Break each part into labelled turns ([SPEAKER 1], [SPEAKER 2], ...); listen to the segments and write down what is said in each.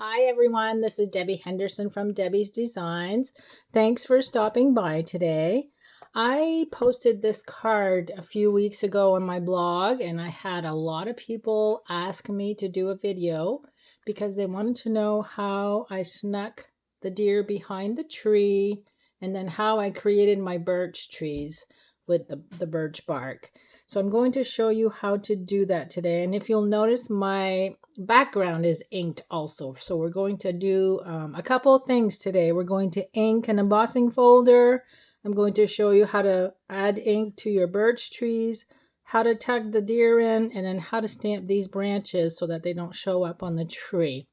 [SPEAKER 1] Hi everyone, this is Debbie Henderson from Debbie's Designs. Thanks for stopping by today. I posted this card a few weeks ago on my blog and I had a lot of people ask me to do a video because they wanted to know how I snuck the deer behind the tree and then how I created my birch trees with the birch bark. So I'm going to show you how to do that today. And if you'll notice, my background is inked also. So we're going to do a couple of things today. We're going to ink an embossing folder. I'm going to show you how to add ink to your birch trees, how to tuck the deer in, and then how to stamp these branches so that they don't show up on the tree.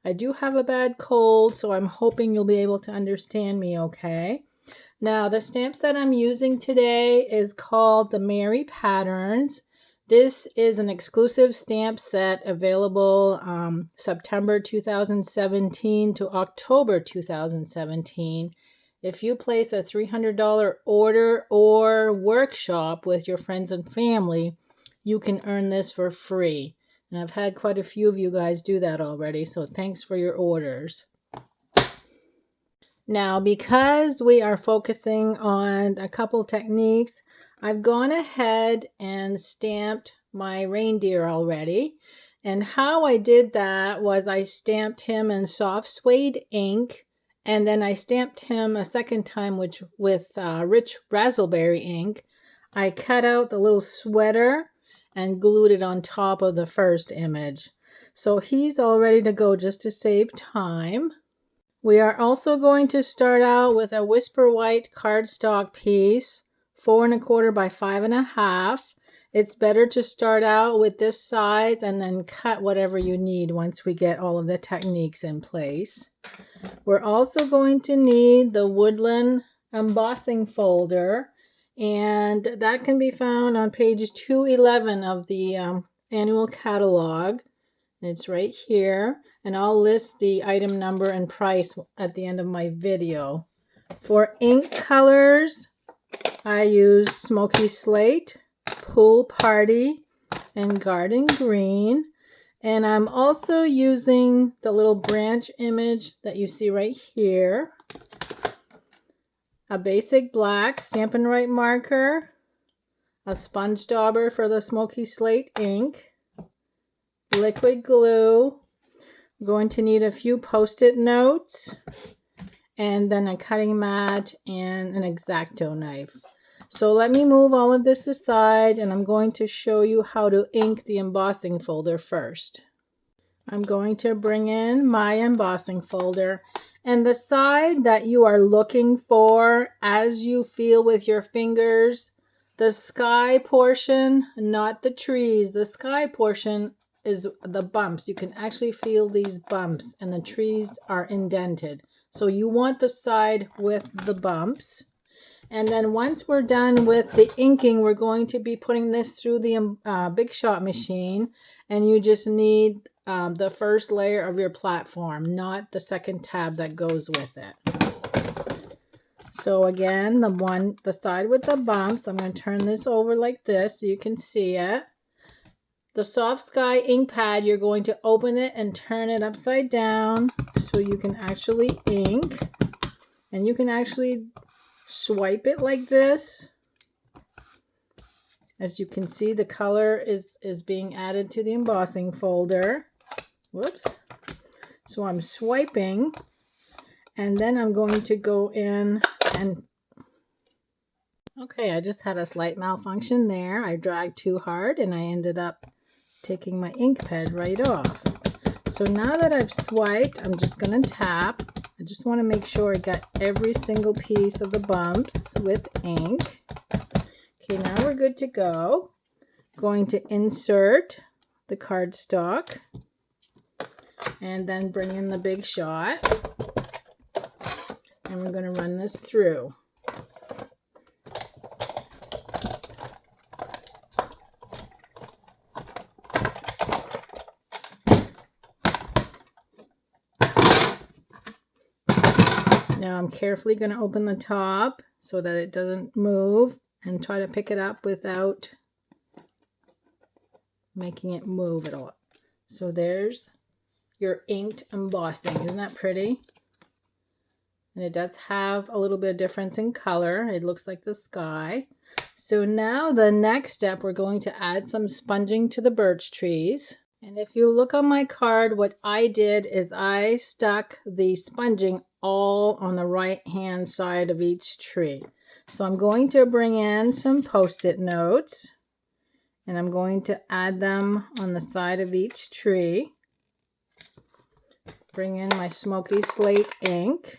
[SPEAKER 1] I do have a bad cold, so I'm hoping you'll be able to understand me okay. Now, the stamps that I'm using today is called the Mary Patterns. This is an exclusive stamp set available September 2017 to October 2017. If you place a $300 order or workshop with your friends and family, you can earn this for free. And I've had quite a few of you guys do that already, so thanks for your orders. Now, because we are focusing on a couple techniques, I've gone ahead and stamped my reindeer already. And how I did that was I stamped him in soft suede ink, and then I stamped him a second time with rich raspberry ink. I cut out the little sweater and glued it on top of the first image. So he's all ready to go just to save time. We are also going to start out with a whisper white cardstock piece, 4 1/4 by 5 1/2. It's better to start out with this size and then cut whatever you need once we get all of the techniques in place. We're also going to need the Woodland Embossing Folder, and that can be found on page 211 of the annual catalog. It's right here, and I'll list the item number and price at the end of my video. For ink colors, I use Smoky Slate, Pool Party, and Garden Green. And I'm also using the little branch image that you see right here, a basic black Stampin' Right marker, a sponge dauber for the Smoky Slate ink, liquid glue. I'm going to need a few post-it notes, and then a cutting mat and an X-Acto knife. So let me move all of this aside, and I'm going to show you how to ink the embossing folder first. I'm going to bring in my embossing folder, and the side that you are looking for as you feel with your fingers, the sky portion, not the trees, the sky portion is the bumps. You can actually feel these bumps, and the trees are indented. So you want the side with the bumps. And then once we're done with the inking, we're going to be putting this through the Big Shot machine, and you just need the first layer of your platform, not the second tab that goes with it. So again, the side with the bumps, I'm going to turn this over like this so you can see it. The soft sky ink pad, you're going to open it and turn it upside down so you can actually ink, and you can actually swipe it like this. As you can see, the color is being added to the embossing folder. Whoops. So I'm swiping, and then I'm going to go in and okay, I just had a slight malfunction there. I dragged too hard and I ended up taking my ink pad right off. So now that I've swiped, I'm just going to tap. I just want to make sure I got every single piece of the bumps with ink. Okay, now we're good to go. Going to insert the cardstock and then bring in the Big Shot. And we're going to run this through. Now I'm carefully going to open the top so that it doesn't move, and try to pick it up without making it move at all. So there's your inked embossing. Isn't that pretty? And it does have a little bit of difference in color. It looks like the sky. So now the next step, we're going to add some sponging to the birch trees. And if you look on my card, what I did is I stuck the sponging all on the right hand side of each tree. So I'm going to bring in some post-it notes and I'm going to add them on the side of each tree. Bring in my smoky slate ink.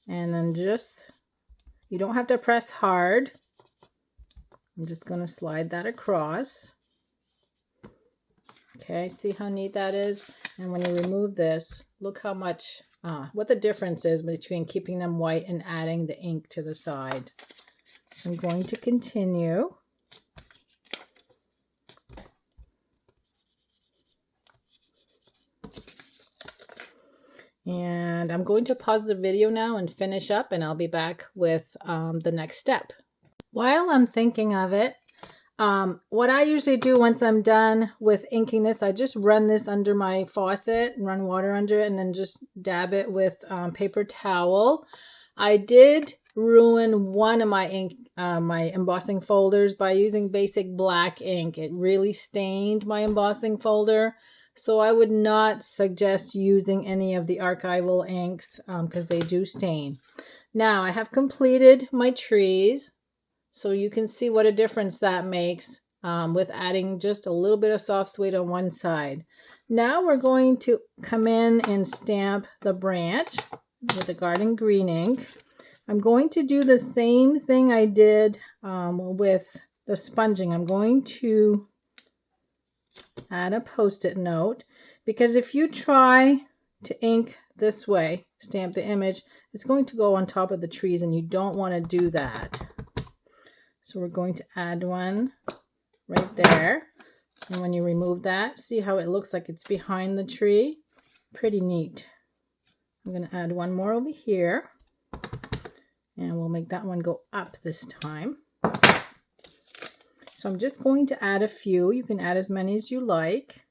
[SPEAKER 1] And then you don't have to press hard. I'm just going to slide that across. Okay, see how neat that is? And when you remove this, look how much, what the difference is between keeping them white and adding the ink to the side. So I'm going to continue. And I'm going to pause the video now and finish up, and I'll be back with the next step. While I'm thinking of it, what I usually do once I'm done with inking this, I just run this under my faucet, run water under it, and then just dab it with paper towel. I did ruin one of my ink, my embossing folders by using basic black ink. It really stained my embossing folder. So I would not suggest using any of the archival inks because they do stain. Now I have completed my trees, so you can see what a difference that makes with adding just a little bit of soft suede on one side. Now we're going to come in and stamp the branch with the garden green ink. I'm going to do the same thing I did with the sponging. I'm going to add a post-it note, because if you try to ink this way, stamp the image, it's going to go on top of the trees and you don't want to do that. So we're going to add one right there, and when you remove that, see how it looks like it's behind the tree? Pretty neat. I'm going to add one more over here, and we'll make that one go up this time. So I'm just going to add a few. You can add as many as you like.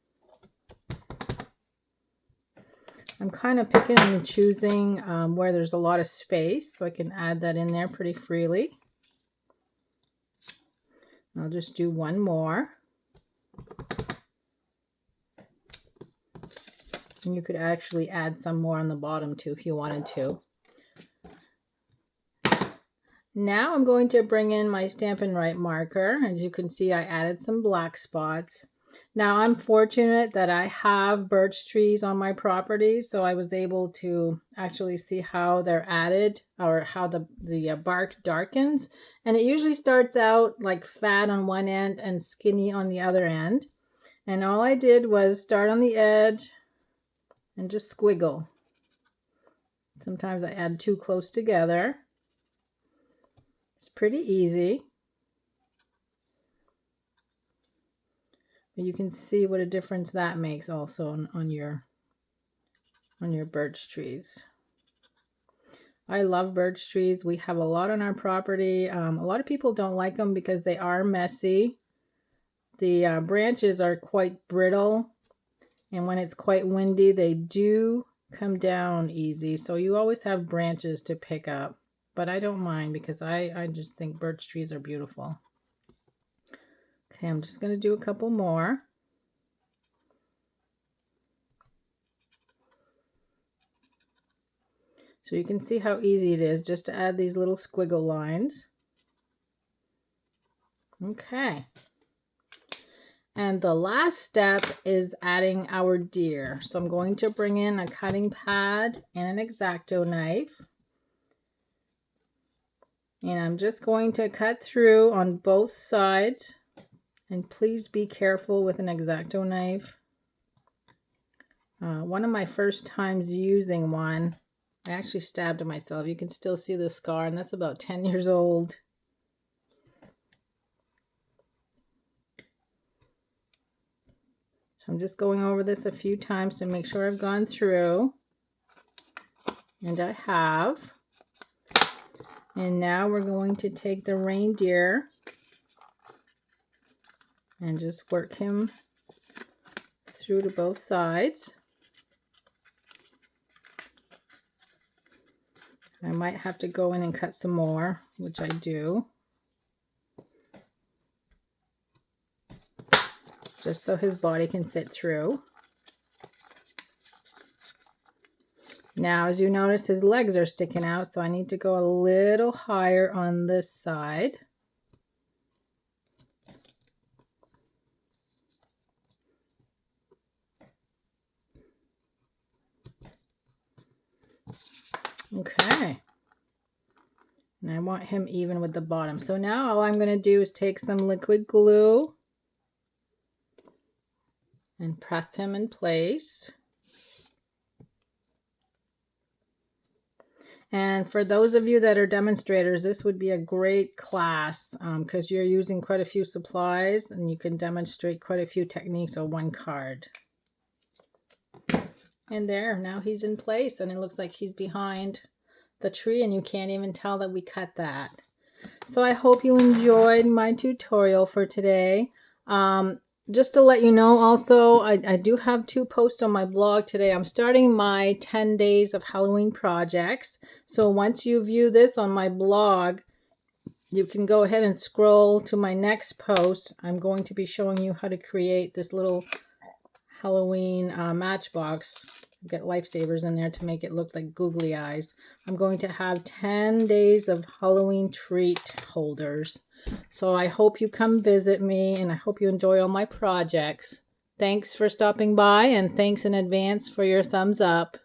[SPEAKER 1] I'm kind of picking and choosing where there's a lot of space, so I can add that in there pretty freely. I'll just do one more. And you could actually add some more on the bottom too if you wanted to. Now I'm going to bring in my Stampin' Write marker. As you can see, I added some black spots. Now I'm fortunate that I have birch trees on my property, so I was able to actually see how they're added, or how the bark darkens. And it usually starts out like fat on one end and skinny on the other end. And all I did was start on the edge and just squiggle. Sometimes I add too close together. It's pretty easy. But you can see what a difference that makes also on your birch trees. I love birch trees. We have a lot on our property. A lot of people don't like them because they are messy. The branches are quite brittle, and when it's quite windy, they do come down easy. So you always have branches to pick up. But I don't mind because I just think birch trees are beautiful. Okay, I'm just going to do a couple more. So you can see how easy it is just to add these little squiggle lines. Okay. And the last step is adding our deer. So I'm going to bring in a cutting pad and an X-Acto knife. And I'm just going to cut through on both sides. And please be careful with an X-Acto knife. One of my first times using one, I actually stabbed myself. You can still see the scar, and that's about 10 years old. So I'm just going over this a few times to make sure I've gone through. And I have. And now we're going to take the reindeer and just work him through to both sides. I might have to go in and cut some more, which I do, just so his body can fit through. Now, as you notice, his legs are sticking out, so I need to go a little higher on this side. Okay. And I want him even with the bottom. So now all I'm going to do is take some liquid glue and press him in place. And for those of you that are demonstrators, this would be a great class because you're using quite a few supplies and you can demonstrate quite a few techniques on one card. And there, now he's in place and it looks like he's behind the tree and you can't even tell that we cut that. So I hope you enjoyed my tutorial for today. Just to let you know also, I do have 2 posts on my blog today. I'm starting my 10 days of Halloween projects. So once you view this on my blog, you can go ahead and scroll to my next post. I'm going to be showing you how to create this little Halloween matchbox. Get lifesavers in there to make it look like googly eyes. I'm going to have 10 days of Halloween treat holders. So I hope you come visit me and I hope you enjoy all my projects. Thanks for stopping by and thanks in advance for your thumbs up.